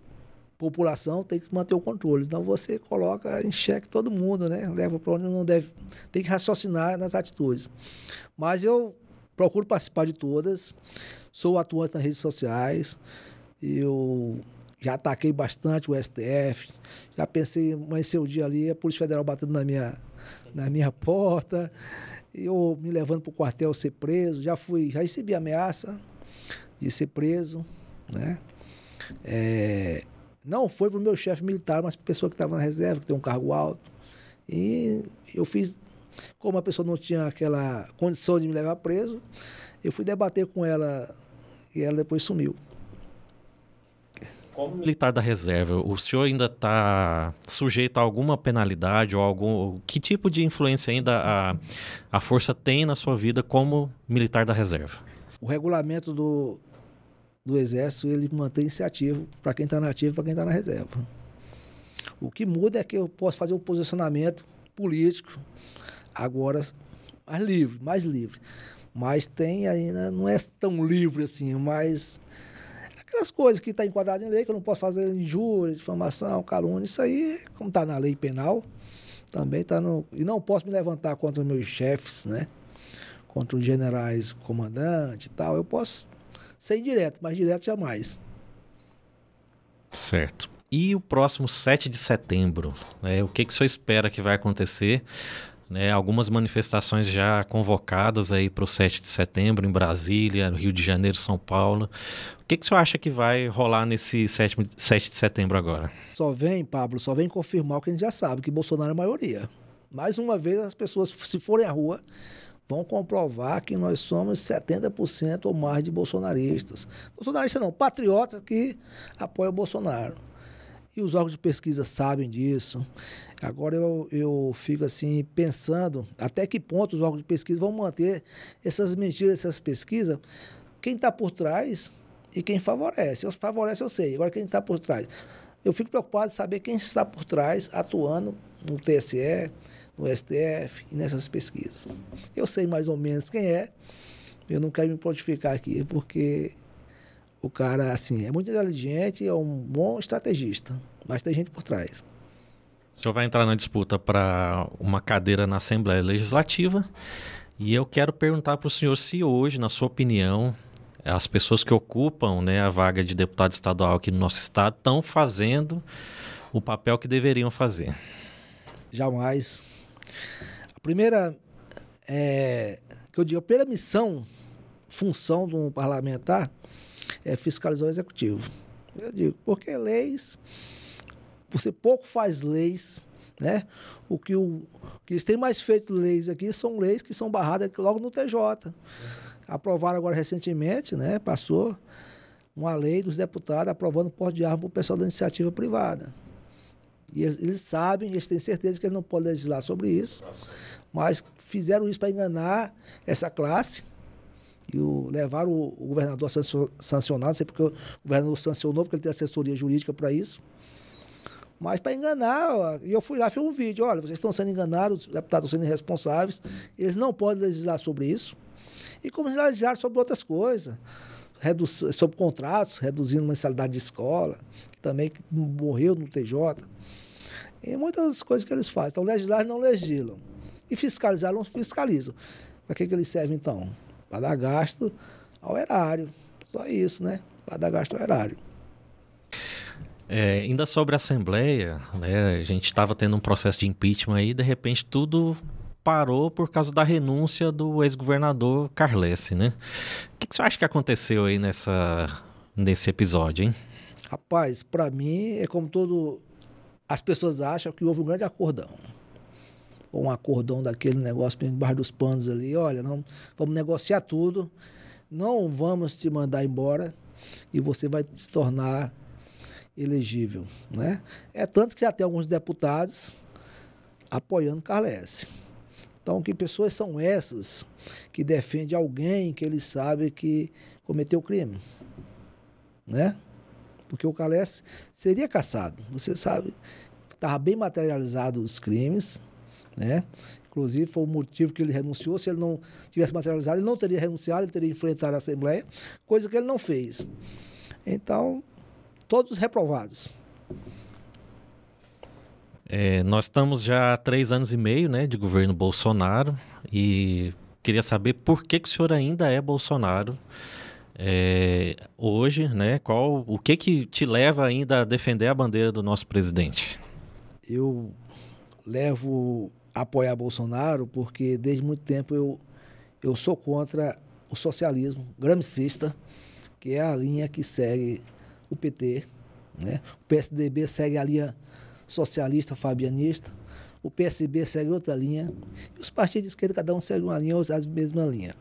população tem que manter o controle. Então você coloca em xeque todo mundo, né? Leva para onde não deve. Tem que raciocinar nas atitudes. Mas eu procuro participar de todas. Sou atuante nas redes sociais. Eu já ataquei bastante o STF. Já pensei, amanhecer o dia ali, a Polícia Federal batendo na minha porta. Eu me levando para o quartel ser preso. Já recebi ameaça de ser preso, né? Não foi para o meu chefe militar, mas para a pessoa que estava na reserva, que tem um cargo alto. E eu fiz, como a pessoa não tinha aquela condição de me levar preso, eu fui debater com ela e ela depois sumiu. Como militar da reserva, o senhor ainda está sujeito a alguma penalidade ou que tipo de influência ainda a força tem na sua vida como militar da reserva? O regulamento do Exército, ele mantém-se ativo para quem está na ativa e para quem está na reserva. O que muda é que eu posso fazer um posicionamento político, agora mais livre. Mas tem ainda, não é tão livre assim, mas aquelas coisas que estão enquadradas em lei, que eu não posso fazer injúria, difamação, calúnia, isso aí, como está na lei penal, também está no... E não posso me levantar contra os meus chefes, né? Contra os generais comandantes e tal. Eu posso ser indireto, mas direto jamais. Certo. E o próximo 7 de setembro, né? O que o senhor espera que vai acontecer? Né, algumas manifestações já convocadas aí para o 7 de setembro em Brasília, Rio de Janeiro, São Paulo. O que o senhor acha que vai rolar nesse 7 de setembro agora? Pablo, só vem confirmar o que a gente já sabe, que Bolsonaro é a maioria. Mais uma vez, as pessoas, se forem à rua, vão comprovar que nós somos 70% ou mais de bolsonaristas. Bolsonaristas não, patriotas que apoiam o Bolsonaro. E os órgãos de pesquisa sabem disso. Agora eu fico assim pensando até que ponto os órgãos de pesquisa vão manter essas mentiras, essas pesquisas. Quem está por trás e quem favorece. Favorece eu sei, agora quem está por trás. Eu fico preocupado de saber quem está por trás atuando no TSE, no STF e nessas pesquisas. Eu sei mais ou menos quem é, eu não quero me prontificar aqui, porque o cara, assim, é muito inteligente, é um bom estrategista, mas tem gente por trás. O senhor vai entrar na disputa para uma cadeira na Assembleia Legislativa e eu quero perguntar para o senhor se hoje, na sua opinião, as pessoas que ocupam, né, a vaga de deputado estadual aqui no nosso estado estão fazendo o papel que deveriam fazer. Jamais. A primeira missão, função de um parlamentar é fiscalizar o executivo. Eu digo, porque leis, você pouco faz leis, né? O que eles têm mais feito leis aqui são leis que são barradas logo no TJ. Aprovaram agora recentemente, né? Passou uma lei dos deputados aprovando porte de arma para o pessoal da iniciativa privada. E eles sabem, eles têm certeza que eles não podem legislar sobre isso, mas fizeram isso para enganar essa classe e levaram o governador a sancionar, não sei porque o governador sancionou, porque ele tem assessoria jurídica para isso, mas para enganar. E eu fui lá e fiz um vídeo, olha, vocês estão sendo enganados, os deputados estão sendo irresponsáveis, eles não podem legislar sobre isso. E como eles legislaram sobre outras coisas, sobre contratos, reduzindo mensalidade de escola, que também morreu no TJ. E muitas coisas que eles fazem. Então, legislar eles não legislam. E fiscalizar não fiscalizam. Para que eles servem, então? Para dar gasto ao erário. Só isso, né? Para dar gasto ao erário. Ainda sobre a Assembleia, né, a gente estava tendo um processo de impeachment aí, de repente tudo parou por causa da renúncia do ex-governador Carlesse, né? O que você acha que aconteceu aí nesse episódio, hein? Rapaz, para mim é como as pessoas acham que houve um grande acordão. Ou um acordão daquele negócio debaixo dos panos ali. Olha, não, vamos negociar tudo, não vamos te mandar embora e você vai se tornar elegível, né? É tanto que já tem alguns deputados apoiando Carlesse. Então, que pessoas são essas que defendem alguém que eles sabem que cometeu crime, né? Porque o Carlesse seria cassado. Você sabe, estava bem materializado os crimes, né? Inclusive, foi o motivo que ele renunciou. Se ele não tivesse materializado, ele não teria renunciado, ele teria enfrentado a Assembleia, coisa que ele não fez. Então, todos reprovados. Nós estamos já há 3 anos e meio, né, de governo Bolsonaro e queria saber por que o senhor ainda é Bolsonaro hoje, né? O que te leva ainda a defender a bandeira do nosso presidente? Eu levo a apoiar Bolsonaro porque desde muito tempo eu sou contra o socialismo gramscista, que é a linha que segue o PT, né? O PSDB segue a linha socialista fabianista, o PSB segue outra linha, e os partidos de esquerda, cada um segue uma linha ou a mesma linha.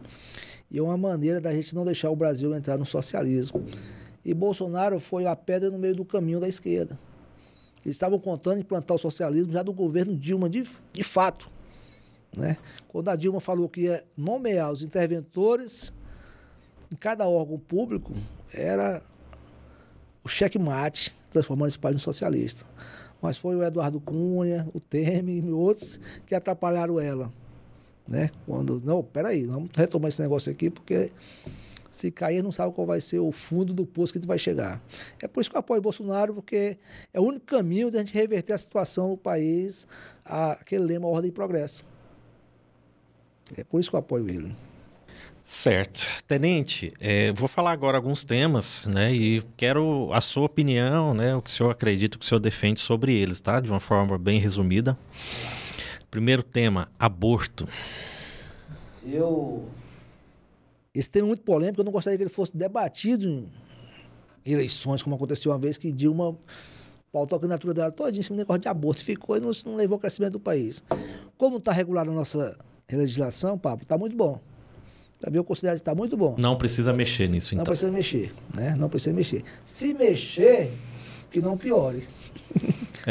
E é uma maneira da gente não deixar o Brasil entrar no socialismo. E Bolsonaro foi a pedra no meio do caminho da esquerda. Eles estavam contando implantar o socialismo já do governo Dilma, de fato, né? Quando a Dilma falou que ia nomear os interventores em cada órgão público, era o checkmate, transformando esse país no socialista. Mas foi o Eduardo Cunha, o Temer e outros que atrapalharam ela, né? Não, peraí, vamos retomar esse negócio aqui, porque se cair, não sabe qual vai ser o fundo do poço que a gente vai chegar. É por isso que eu apoio o Bolsonaro, porque é o único caminho de a gente reverter a situação do país, aquele lema ordem e progresso. É por isso que eu apoio ele. Certo. Tenente, vou falar agora alguns temas, né, e quero a sua opinião, né, o que o senhor acredita, o que o senhor defende sobre eles, tá? De uma forma bem resumida. Primeiro tema, aborto. Esse tema é muito polêmico, eu não gostaria que ele fosse debatido em eleições, como aconteceu uma vez que Dilma pautou a candidatura dela todinha em cima do negócio de aborto, ficou e não levou ao crescimento do país. Como está regulada a nossa legislação, Pablo, está muito bom. Também eu considero que está muito bom. Não precisa mexer nisso, então. Não precisa mexer, né? Não precisa mexer. Se mexer, que não piore.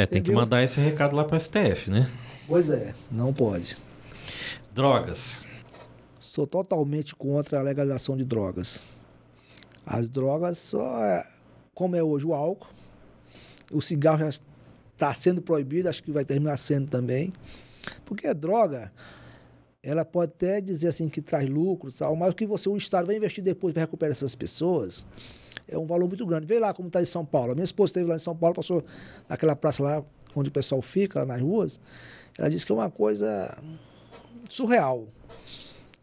Tem que mandar esse recado lá para o STF, né? Pois é, não pode. Drogas. Sou totalmente contra a legalização de drogas. As drogas como é hoje o álcool, o cigarro já está sendo proibido, acho que vai terminar sendo também, porque a droga, ela pode até dizer assim que traz lucro, tal, mas o que o Estado vai investir depois para recuperar essas pessoas é um valor muito grande. Vê lá como está em São Paulo. A minha esposa esteve lá em São Paulo, passou naquela praça lá onde o pessoal fica, lá nas ruas. Ela disse que é uma coisa surreal.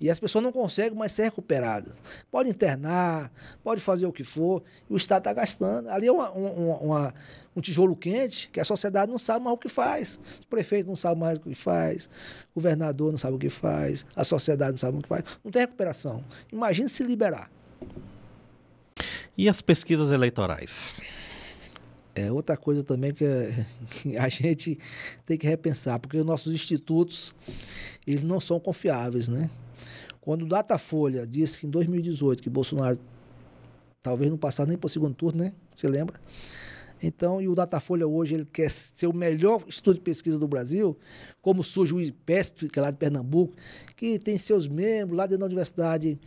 E as pessoas não conseguem mais ser recuperadas. Pode internar, pode fazer o que for, e o Estado está gastando. Ali é um tijolo quente que a sociedade não sabe mais o que faz. O prefeito não sabe mais o que faz, o governador não sabe o que faz, a sociedade não sabe o que faz. Não tem recuperação. Imagine se liberar. E as pesquisas eleitorais? É outra coisa também que a gente tem que repensar, porque os nossos institutos, eles não são confiáveis, né? Quando o Datafolha disse que em 2018 que Bolsonaro talvez não passasse nem para o segundo turno, né? Você lembra? Então, e o Datafolha hoje, ele quer ser o melhor estudo de pesquisa do Brasil, como surge o IPESP, que é lá de Pernambuco, que tem seus membros lá dentro da Universidade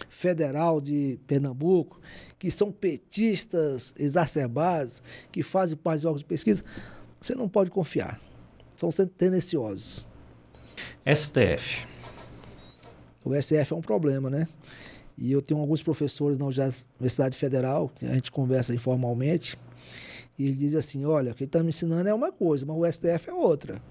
Federal de Pernambuco, que são petistas exacerbados, que fazem parte de órgãos de pesquisa. Você não pode confiar. São tendenciosos. STF. O STF é um problema, né? E eu tenho alguns professores na Universidade Federal, que a gente conversa informalmente, e ele diz assim, olha, o que ele está me ensinando é uma coisa, mas o STF é outra.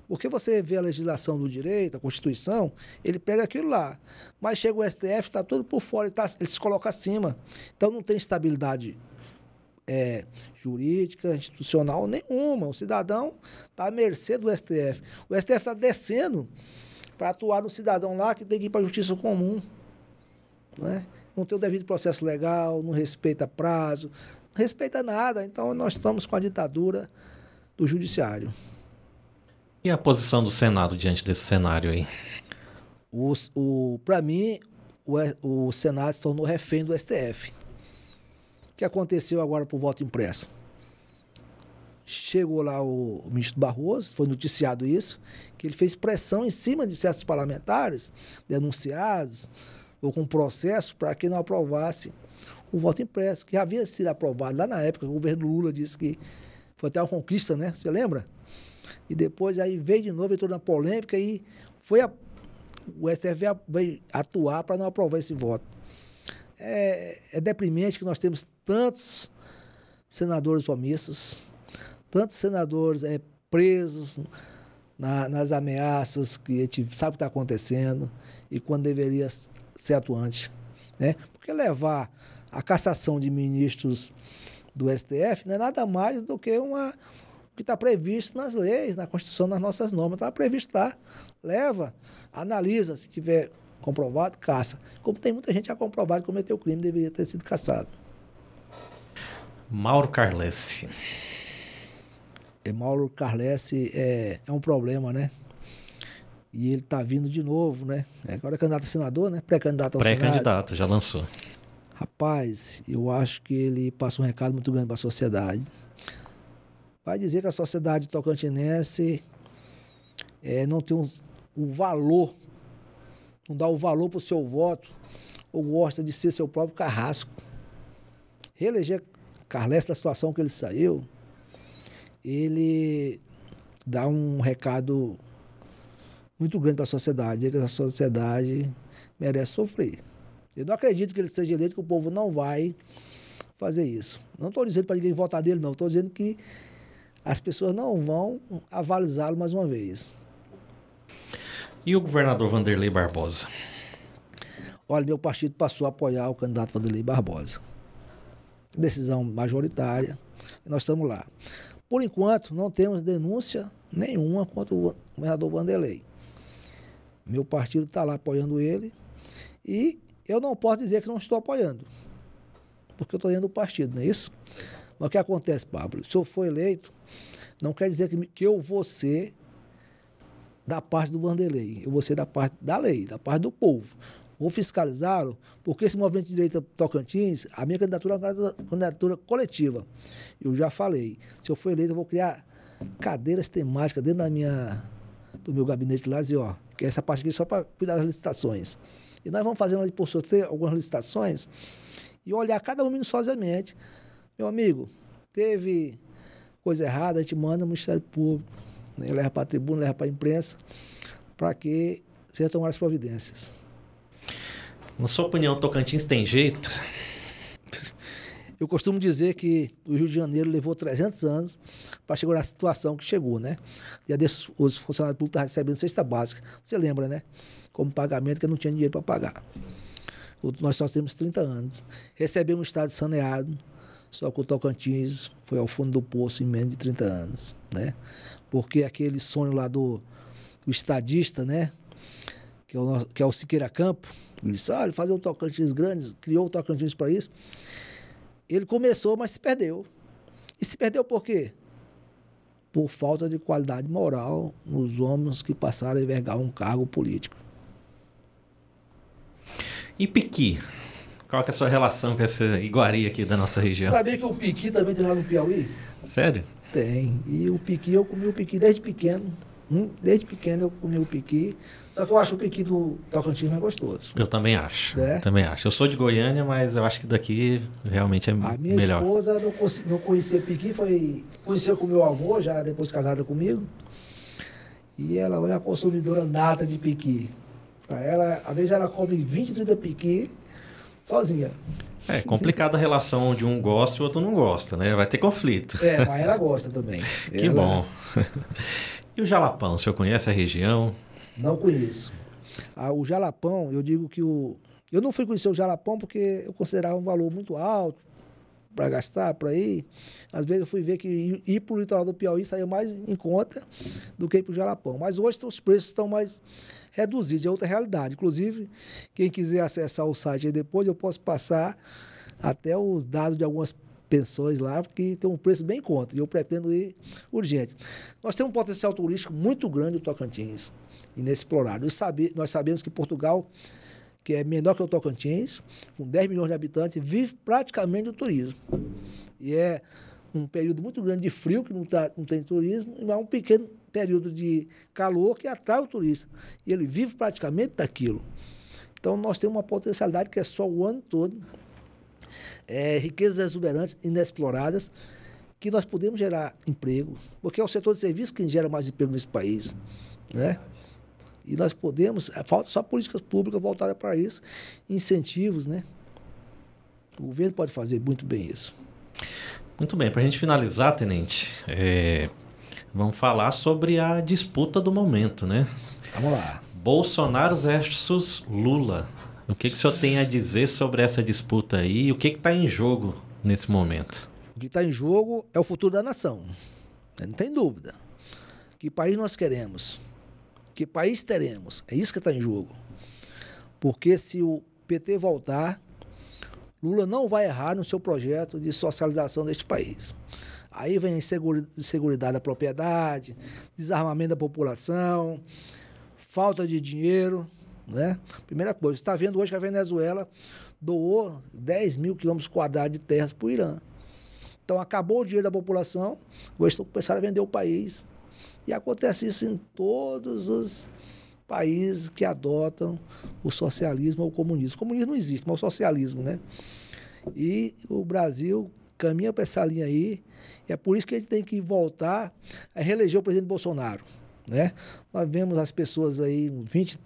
Porque você vê a legislação do direito, a Constituição, ele pega aquilo lá. Mas chega o STF, está tudo por fora, ele se coloca acima. Então não tem estabilidade jurídica, institucional nenhuma. O cidadão está à mercê do STF. O STF está descendo para atuar no cidadão lá que tem que ir para a justiça comum. Né? Não tem o devido processo legal, não respeita prazo, não respeita nada. Então nós estamos com a ditadura do judiciário. E a posição do Senado diante desse cenário aí? Para mim, o Senado se tornou refém do STF. O que aconteceu agora por voto impresso? Chegou lá o ministro Barroso, foi noticiado isso, que ele fez pressão em cima de certos parlamentares denunciados ou com processo para que não aprovasse o voto impresso, que havia sido aprovado lá na época. O governo Lula disse que foi até uma conquista, né? Você lembra? E depois aí veio de novo, entrou na polêmica e o STF veio atuar para não aprovar esse voto. É deprimente que nós temos tantos senadores omissos, tantos senadores presos nas ameaças, que a gente sabe o que está acontecendo e quando deveria ser atuante. Né? Porque levar a cassação de ministros do STF não é nada mais do que o que está previsto nas leis, na Constituição, nas nossas normas. Está previsto lá. Leva, analisa, se tiver comprovado, caça. Como tem muita gente já comprovado que cometeu crime, deveria ter sido caçado. Mauro Carlesse. Mauro Carlesse é um problema, né? E ele está vindo de novo, né? Agora é candidato a senador, né? Pré-candidato ao Senado. Pré-candidato, já lançou. Rapaz, eu acho que ele passa um recado muito grande para a sociedade. Vai dizer que a sociedade tocantinense não tem o valor, não dá o valor para o seu voto, ou gosta de ser seu próprio carrasco. Reeleger Carlesse da situação que ele saiu, ele dá um recado muito grande para a sociedade, dizer que a sociedade merece sofrer. Eu não acredito que ele seja eleito, que o povo não vai fazer isso. Não estou dizendo para ninguém votar nele, não. Estou dizendo que as pessoas não vão avalizá-lo mais uma vez. E o governador Wanderlei Barbosa? Olha, meu partido passou a apoiar o candidato Wanderlei Barbosa. Decisão majoritária. E nós estamos lá. Por enquanto, não temos denúncia nenhuma contra o governador Wanderlei. Meu partido está lá apoiando ele e eu não posso dizer que não estou apoiando, porque eu estou dentro do partido, não é isso? Mas o que acontece, Pablo? Se eu for eleito, não quer dizer que eu vou ser da parte do Wanderlei, eu vou ser da parte da lei, da parte do povo. Vou fiscalizá-lo, porque esse movimento de direita Tocantins, a minha candidatura é uma candidatura coletiva. Eu já falei, se eu for eleito, eu vou criar cadeiras temáticas dentro do meu gabinete lá, dizer, ó, que essa parte aqui é só para cuidar das licitações. E nós vamos fazendo ali por sorteio algumas licitações e olhar cada um minuciosamente. Meu amigo, teve coisa errada, a gente manda o Ministério Público, né, leva para a tribuna, leva para a imprensa, para que sejam tomadas as providências. Na sua opinião, Tocantins tem jeito? Eu costumo dizer que o Rio de Janeiro levou 300 anos para chegar na situação que chegou, né? E a desses, os funcionários públicos estavam recebendo cesta básica. Você lembra, né? Como pagamento, que não tinha dinheiro para pagar. Nós só temos 30 anos. Recebemos um estado saneado, só que o Tocantins foi ao fundo do poço em menos de 30 anos, né? Porque aquele sonho lá do estadista, né? Que é o Siqueira Campo, ele disse, olha, fazer um Tocantins grande, criou o Tocantins para isso. Ele começou, mas se perdeu. E se perdeu por quê? Por falta de qualidade moral nos homens que passaram a envergar um cargo político. E Piqui? Qual que é a sua relação com essa iguaria aqui da nossa região? Você sabia que o Piqui também tem lá no Piauí? Sério? Tem. E o Piqui, eu comi o Piqui desde pequeno. Desde pequeno eu comi o Piqui. Só que eu acho o Piqui do Tocantins mais gostoso. Eu também acho. Também acho. Eu sou de Goiânia, mas eu acho que daqui realmente é melhor. A minha esposa não conhecia Piqui, conheceu com meu avô, já depois casada comigo. E ela é a consumidora nata de Piqui. Para ela, às vezes ela come 20, 30 Piqui sozinha. É complicada a relação onde um gosta e o outro não gosta, né? Vai ter conflito. Mas ela gosta também. Que bom. E o Jalapão, o senhor conhece a região? Não conheço. O Jalapão, eu digo que eu não fui conhecer o Jalapão porque eu considerava um valor muito alto para gastar, para ir. Às vezes eu fui ver que ir para o litoral do Piauí saía mais em conta do que ir para o Jalapão. Mas hoje os preços estão mais reduzidos, é outra realidade. Inclusive, quem quiser acessar o site aí depois, eu posso passar até os dados de algumas pensões lá, porque tem um preço bem em conta, e eu pretendo ir urgente. Nós temos um potencial turístico muito grande no Tocantins, inexplorado. Nós sabemos que Portugal, que é menor que o Tocantins, com 10 milhões de habitantes, vive praticamente do turismo. E é um período muito grande de frio, que não tem turismo, e há um pequeno período de calor que atrai o turista. E ele vive praticamente daquilo. Então, nós temos uma potencialidade que é só o ano todo, riquezas exuberantes, inexploradas, que nós podemos gerar emprego, porque é o setor de serviços que gera mais emprego nesse país, né? E nós podemos, falta só políticas públicas voltadas para isso, incentivos, né? O governo pode fazer muito bem isso. Muito bem, para a gente finalizar, Tenente, vamos falar sobre a disputa do momento, né? Vamos lá. Bolsonaro versus Lula. O que o senhor tem a dizer sobre essa disputa aí e o que está em jogo nesse momento? O que está em jogo é o futuro da nação. Não tem dúvida. Que país nós queremos? Que país teremos? É isso que está em jogo. Porque se o PT voltar, Lula não vai errar no seu projeto de socialização deste país. Aí vem inseguridade da propriedade, desarmamento da população, falta de dinheiro, né? Primeira coisa, você está vendo hoje que a Venezuela doou 10 mil quilômetros quadrados de terras para o Irã. Então, acabou o dinheiro da população, hoje estão começando a vender o país. E acontece isso em todos os países que adotam o socialismo ou o comunismo. O comunismo não existe, mas o socialismo, né? E o Brasil caminha para essa linha aí, e é por isso que a gente tem que voltar a reeleger o presidente Bolsonaro, né? Nós vemos as pessoas aí, 20%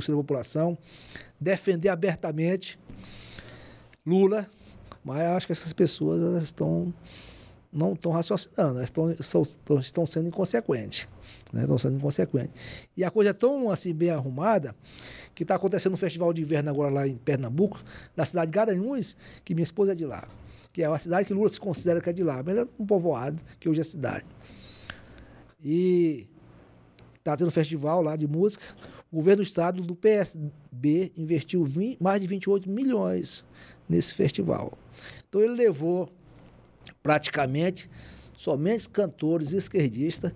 da população, defender abertamente Lula, mas eu acho que essas pessoas elas não estão raciocinando, elas estão sendo inconsequentes. Né? Estão sendo inconsequentes. E a coisa é tão assim, bem arrumada que está acontecendo um festival de inverno agora lá em Pernambuco, na cidade de Garanhuns, que minha esposa é de lá. Que é uma cidade que Lula se considera que é de lá, mas ele é um povoado, que hoje é cidade. E está tendo um festival lá de música. O governo do estado do PSB investiu mais de 28 milhões nesse festival. Então ele levou praticamente somente cantores esquerdistas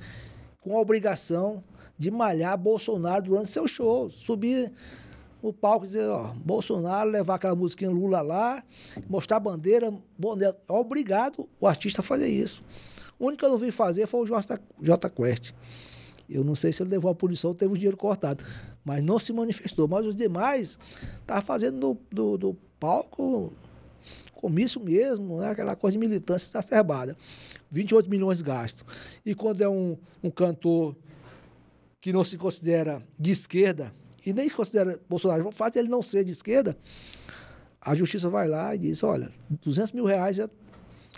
com a obrigação de malhar Bolsonaro durante seu show. Subir no palco e dizer, ó, Bolsonaro, levar aquela musiquinha Lula lá, mostrar a bandeira, é obrigado o artista a fazer isso. O único que eu não vi fazer foi o Jota Quest. Eu não sei se ele levou a punição ou teve o dinheiro cortado, mas não se manifestou. Mas os demais estavam fazendo do palco comício mesmo, né? Aquela coisa de militância exacerbada. 28 milhões gastos. E quando é um cantor que não se considera de esquerda, e nem se considera Bolsonaro, o fato de ele não ser de esquerda, a justiça vai lá e diz, olha, 200 mil reais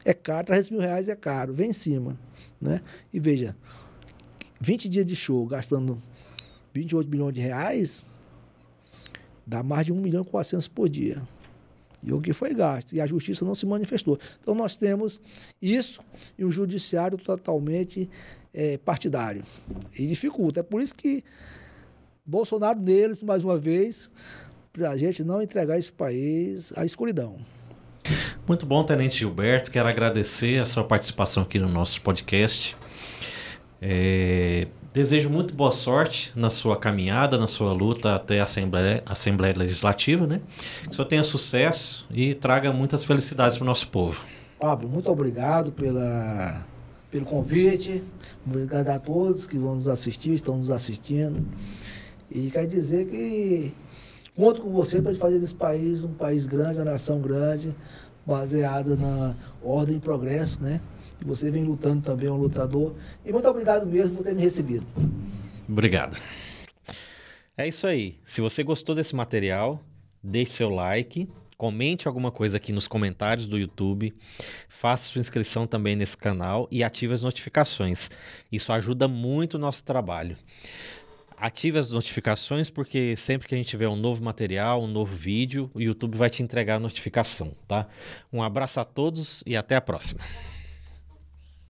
é caro, 300 mil reais é caro, vem em cima. Né? E veja, 20 dias de show gastando 28 milhões de reais, dá mais de 1 milhão e 400 por dia. E o que foi gasto. E a justiça não se manifestou. Então, nós temos isso e um judiciário totalmente partidário. E dificulta. É por isso que Bolsonaro neles, mais uma vez, para a gente não entregar esse país à escuridão. Muito bom, Tenente Gilberto. Quero agradecer a sua participação aqui no nosso podcast. Desejo muito boa sorte na sua caminhada, na sua luta até a Assembleia Legislativa, né? Que o senhor tenha sucesso e traga muitas felicidades para o nosso povo. Pablo, muito obrigado pelo convite. Obrigado a todos que vão nos assistir, estão nos assistindo. E quero dizer que conto com você para fazer desse país um país grande, uma nação grande, baseada na ordem e progresso, né? E você vem lutando também, um lutador. E muito obrigado mesmo por ter me recebido. Obrigado. É isso aí. Se você gostou desse material, deixe seu like, Comente alguma coisa aqui nos comentários do YouTube, faça sua inscrição também nesse canal e ative as notificações. Isso ajuda muito o nosso trabalho. Ative as notificações porque sempre que a gente tiver um novo material, um novo vídeo, o YouTube vai te entregar a notificação, tá? Um abraço a todos e até a próxima.